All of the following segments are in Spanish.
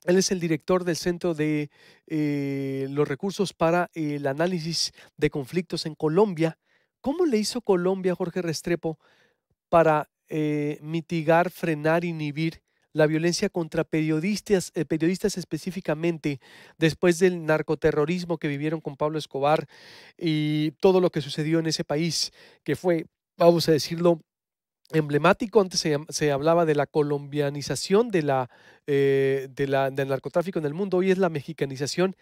Él es el director del Centro de los Recursos para el Análisis de Conflictos en Colombia. ¿Cómo le hizo Colombia, Jorge Restrepo, para mitigar, frenar, inhibir la violencia contra periodistas específicamente, después del narcoterrorismo que vivieron con Pablo Escobar y todo lo que sucedió en ese país, que fue, vamos a decirlo, emblemático? Antes se hablaba de la colombianización del narcotráfico en el mundo, hoy es la mexicanización.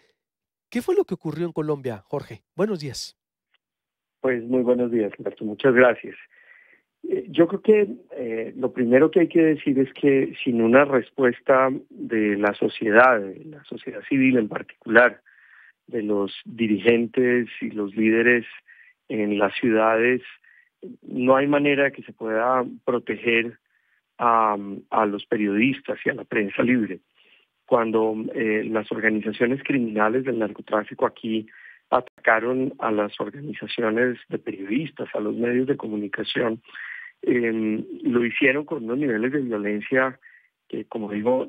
¿Qué fue lo que ocurrió en Colombia, Jorge? Buenos días. Pues muy buenos días, Alberto. Muchas gracias. Yo creo que lo primero que hay que decir es que sin una respuesta de la sociedad civil en particular, de los dirigentes y los líderes en las ciudades, no hay manera que se pueda proteger a los periodistas y a la prensa libre. Cuando las organizaciones criminales del narcotráfico aquí atacaron a las organizaciones de periodistas, a los medios de comunicación, lo hicieron con unos niveles de violencia que, como digo,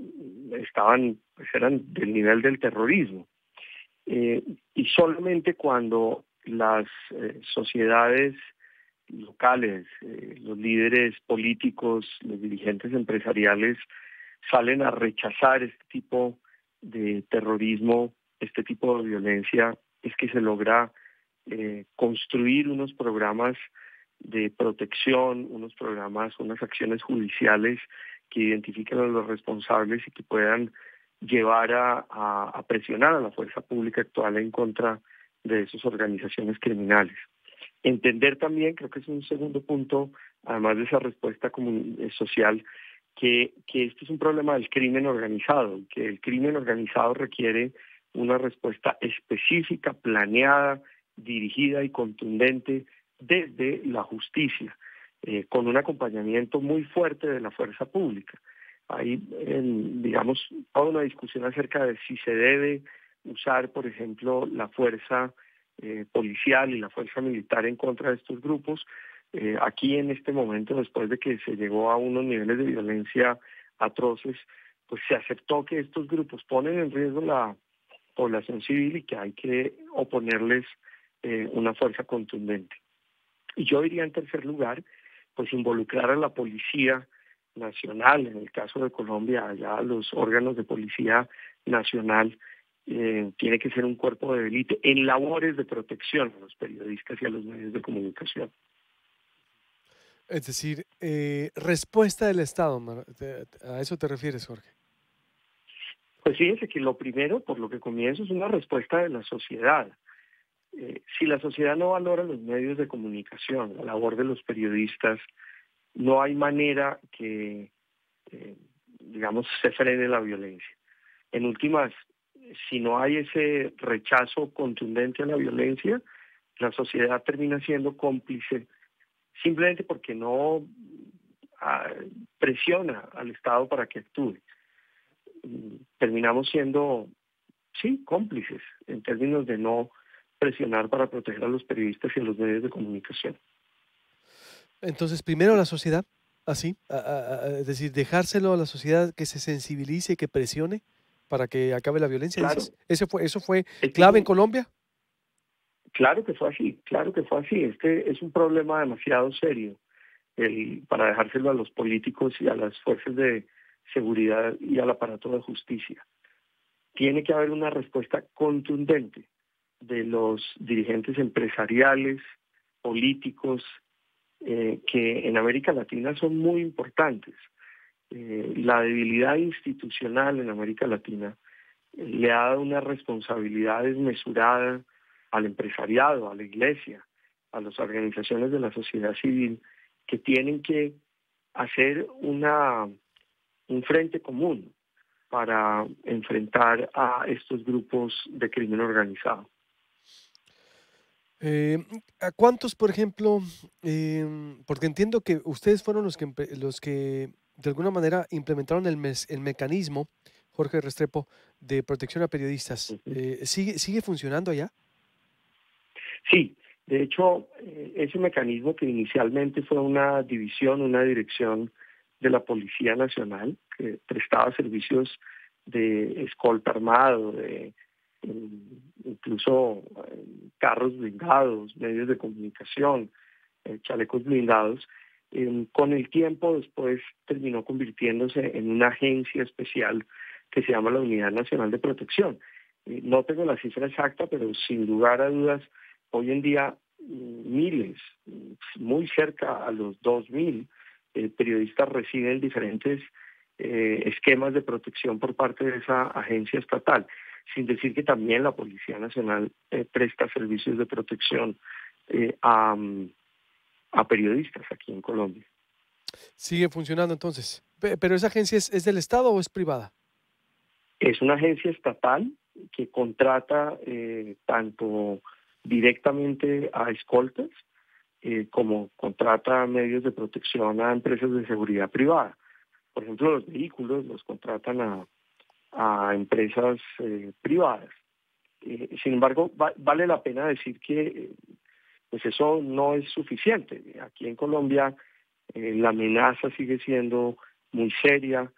eran del nivel del terrorismo. Y solamente cuando las sociedades locales, los líderes políticos, los dirigentes empresariales salen a rechazar este tipo de terrorismo, este tipo de violencia, es que se logra construir unos programas de protección, unos programas, unas acciones judiciales que identifiquen a los responsables y que puedan llevar a presionar a la fuerza pública actual en contra de esas organizaciones criminales. Entender también, creo que es un segundo punto, además de esa respuesta social, que esto es un problema del crimen organizado, que el crimen organizado requiere una respuesta específica, planeada, dirigida y contundente desde la justicia, con un acompañamiento muy fuerte de la fuerza pública. Hay, digamos, toda una discusión acerca de si se debe usar, por ejemplo, la fuerza policial y la fuerza militar en contra de estos grupos. Aquí en este momento, después de que se llegó a unos niveles de violencia atroces, pues se aceptó que estos grupos ponen en riesgo la población civil y que hay que oponerles una fuerza contundente. Y yo diría, en tercer lugar, pues involucrar a la Policía Nacional, en el caso de Colombia, allá los órganos de Policía Nacional, tiene que ser un cuerpo de élite en labores de protección a los periodistas y a los medios de comunicación. Es decir, respuesta del Estado, ¿a eso te refieres, Jorge? Pues fíjense que lo primero, por lo que comienzo, es una respuesta de la sociedad. Si la sociedad no valora los medios de comunicación, la labor de los periodistas, no hay manera que, digamos, se frene la violencia. En últimas, si no hay ese rechazo contundente a la violencia, la sociedad termina siendo cómplice simplemente porque no presiona al Estado para que actúe. Terminamos siendo, sí, cómplices en términos de no presionar para proteger a los periodistas y a los medios de comunicación. Entonces, primero la sociedad, así, es decir, dejárselo a la sociedad que se sensibilice, que presione para que acabe la violencia, Claro, dices. ¿Eso fue este es clave en un, Colombia? claro que fue así, claro que fue así. Este es un problema demasiado serio para dejárselo a los políticos y a las fuerzas de seguridad y al aparato de justicia. Tiene que haber una respuesta contundente de los dirigentes empresariales, políticos, que en América Latina son muy importantes. La debilidad institucional en América Latina le ha dado una responsabilidad desmesurada al empresariado, a la iglesia, a las organizaciones de la sociedad civil, que tienen que hacer un frente común para enfrentar a estos grupos de crimen organizado. Eh, ¿A cuántos, por ejemplo, porque entiendo que ustedes fueron los que de alguna manera implementaron el mecanismo, Jorge Restrepo, de protección a periodistas? Ujú. ¿Sigue funcionando allá? Sí, de hecho, ese mecanismo que inicialmente fue una división, una dirección de la Policía Nacional, que prestaba servicios de escolta armado, de incluso carros blindados, medios de comunicación, chalecos blindados. Con el tiempo después terminó convirtiéndose en una agencia especial que se llama la Unidad Nacional de Protección. No tengo la cifra exacta, pero sin lugar a dudas, hoy en día miles, muy cerca a los 2.000 periodistas reciben diferentes esquemas de protección por parte de esa agencia estatal, sin decir que también la Policía Nacional presta servicios de protección a periodistas aquí en Colombia. Sigue funcionando entonces. ¿Pero esa agencia es del Estado o es privada? Es una agencia estatal que contrata tanto directamente a escoltas como contrata medios de protección a empresas de seguridad privada. Por ejemplo, los vehículos los contratan a empresas privadas. Sin embargo, vale la pena decir que pues eso no es suficiente. Aquí en Colombia la amenaza sigue siendo muy seria.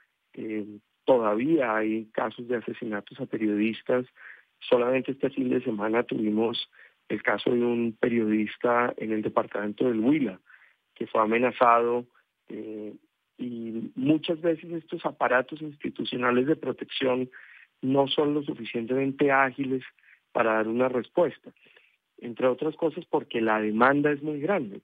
Todavía hay casos de asesinatos a periodistas. Solamente este fin de semana tuvimos el caso de un periodista en el departamento del Huila que fue amenazado y muchas veces estos aparatos institucionales de protección no son lo suficientemente ágiles para dar una respuesta, entre otras cosas porque la demanda es muy grande.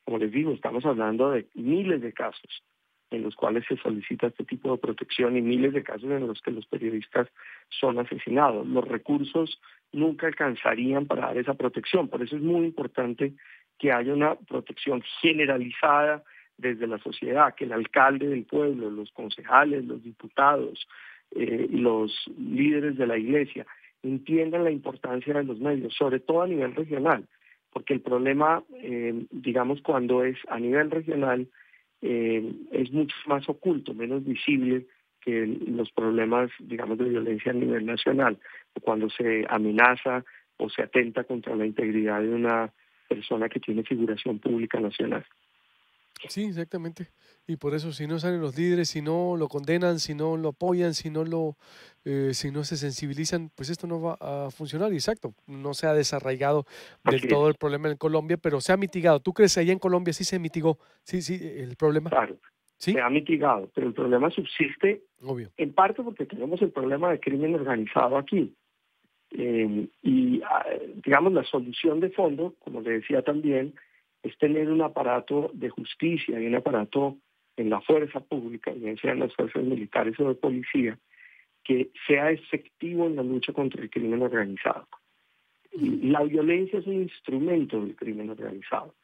Como les digo, estamos hablando de miles de casos en los cuales se solicita este tipo de protección y miles de casos en los que los periodistas son asesinados. Los recursos nunca alcanzarían para dar esa protección, por eso es muy importante que haya una protección generalizada desde la sociedad, que el alcalde del pueblo, los concejales, los diputados, los líderes de la iglesia entiendan la importancia de los medios, sobre todo a nivel regional, porque el problema, digamos, cuando es a nivel regional, es mucho más oculto, menos visible que los problemas, digamos, de violencia a nivel nacional, cuando se amenaza o se atenta contra la integridad de una persona que tiene figuración pública nacional. Sí, exactamente. Y por eso, si no salen los líderes, si no lo condenan, si no lo apoyan, si no se sensibilizan, pues esto no va a funcionar. Y exacto, no se ha desarraigado del Así es, todo el problema en Colombia, pero se ha mitigado. ¿Tú crees que allá en Colombia sí se mitigó? Sí, sí, el problema. claro, Sí, se ha mitigado, pero el problema subsiste obvio. en parte porque tenemos el problema de crimen organizado aquí. Y digamos, la solución de fondo, como le decía también, es tener un aparato de justicia y un aparato en la fuerza pública, bien sean las fuerzas militares o de policía, que sea efectivo en la lucha contra el crimen organizado. Y la violencia es un instrumento del crimen organizado.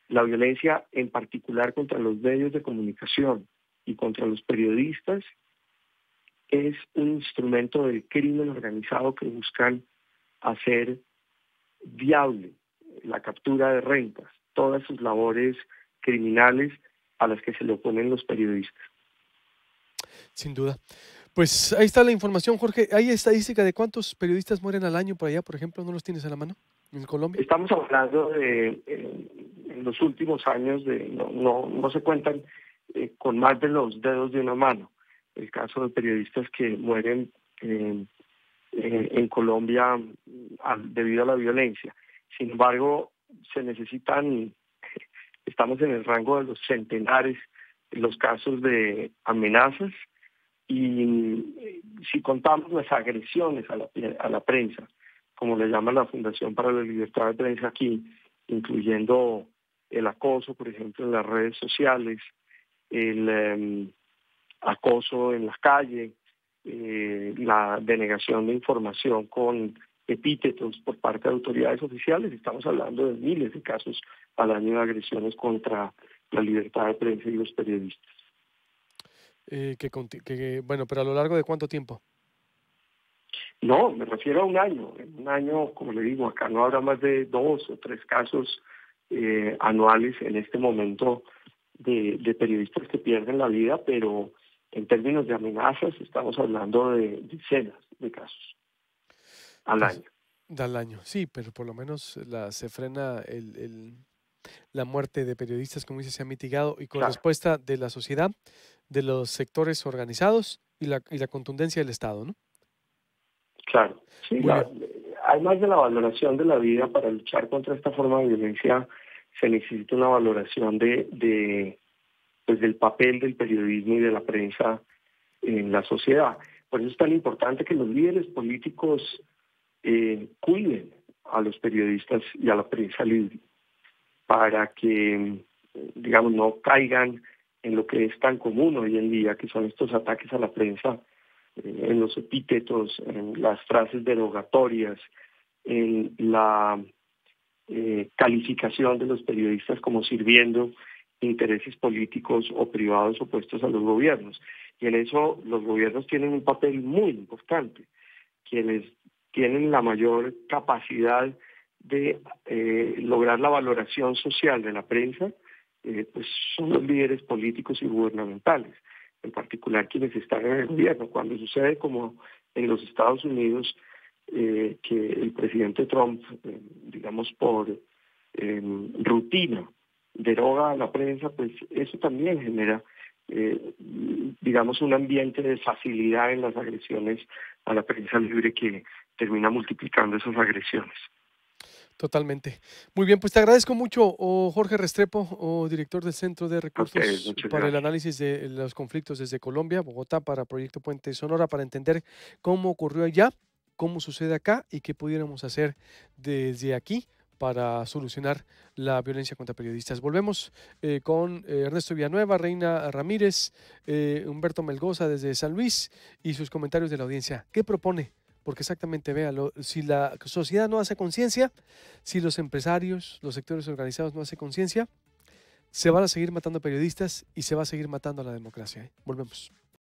La violencia en particular contra los medios de comunicación y contra los periodistas es un instrumento del crimen organizado que buscan hacer viable la captura de rentas, todas sus labores criminales a las que se le oponen los periodistas. Sin duda. Pues ahí está la información, Jorge. ¿Hay estadística de cuántos periodistas mueren al año por allá, por ejemplo? ¿No los tienes a la mano en Colombia? Estamos hablando de, en los últimos años, no se cuentan con más de los dedos de una mano. El caso de periodistas que mueren en Colombia debido a la violencia. Sin embargo, estamos en el rango de los centenares los casos de amenazas y si contamos las agresiones a la prensa, como le llama la Fundación para la Libertad de Prensa aquí, incluyendo el acoso, por ejemplo, en las redes sociales, el acoso en la calle, la denegación de información con epítetos por parte de autoridades oficiales. Estamos hablando de miles de casos al año de agresiones contra la libertad de prensa y los periodistas. Bueno, pero a lo largo de cuánto tiempo. No, me refiero a un año. En un año, como le digo, acá no habrá más de 2 o 3 casos anuales en este momento de periodistas que pierden la vida, pero en términos de amenazas estamos hablando de decenas de casos al Pues año. al año, sí, pero por lo menos se frena la muerte de periodistas, como dice, se ha mitigado y con Claro, respuesta de la sociedad, de los sectores organizados y la contundencia del Estado, ¿no? Claro, sí, Muy bien. además de la valoración de la vida, para luchar contra esta forma de violencia se necesita una valoración pues del papel del periodismo y de la prensa en la sociedad. Por eso es tan importante que los líderes políticos cuiden a los periodistas y a la prensa libre, para que, digamos, no caigan en lo que es tan común hoy en día, que son estos ataques a la prensa, en los epítetos, en las frases derogatorias, en la calificación de los periodistas como sirviendo intereses políticos o privados opuestos a los gobiernos. Y en eso los gobiernos tienen un papel muy importante. Quienes tienen la mayor capacidad de lograr la valoración social de la prensa, pues son los líderes políticos y gubernamentales, en particular quienes están en el gobierno. Cuando sucede como en los Estados Unidos, que el presidente Trump, digamos por rutina, deroga a la prensa, pues eso también genera, digamos, un ambiente de facilidad en las agresiones a la prensa libre que termina multiplicando esas agresiones. Totalmente. Muy bien, pues te agradezco mucho, Jorge Restrepo, director del Centro de A ustedes, Recursos muchas para el gracias. Análisis de los Conflictos desde Colombia, Bogotá, para Proyecto Puente Sonora, para entender cómo ocurrió allá, cómo sucede acá y qué pudiéramos hacer desde aquí para solucionar la violencia contra periodistas. Volvemos con Ernesto Villanueva, Reina Ramírez, Humberto Melgoza desde San Luis y sus comentarios de la audiencia. ¿Qué propone? Porque exactamente, véalo, si la sociedad no hace conciencia, si los empresarios, los sectores organizados no hacen conciencia, se van a seguir matando periodistas y se va a seguir matando a la democracia, ¿eh? Volvemos.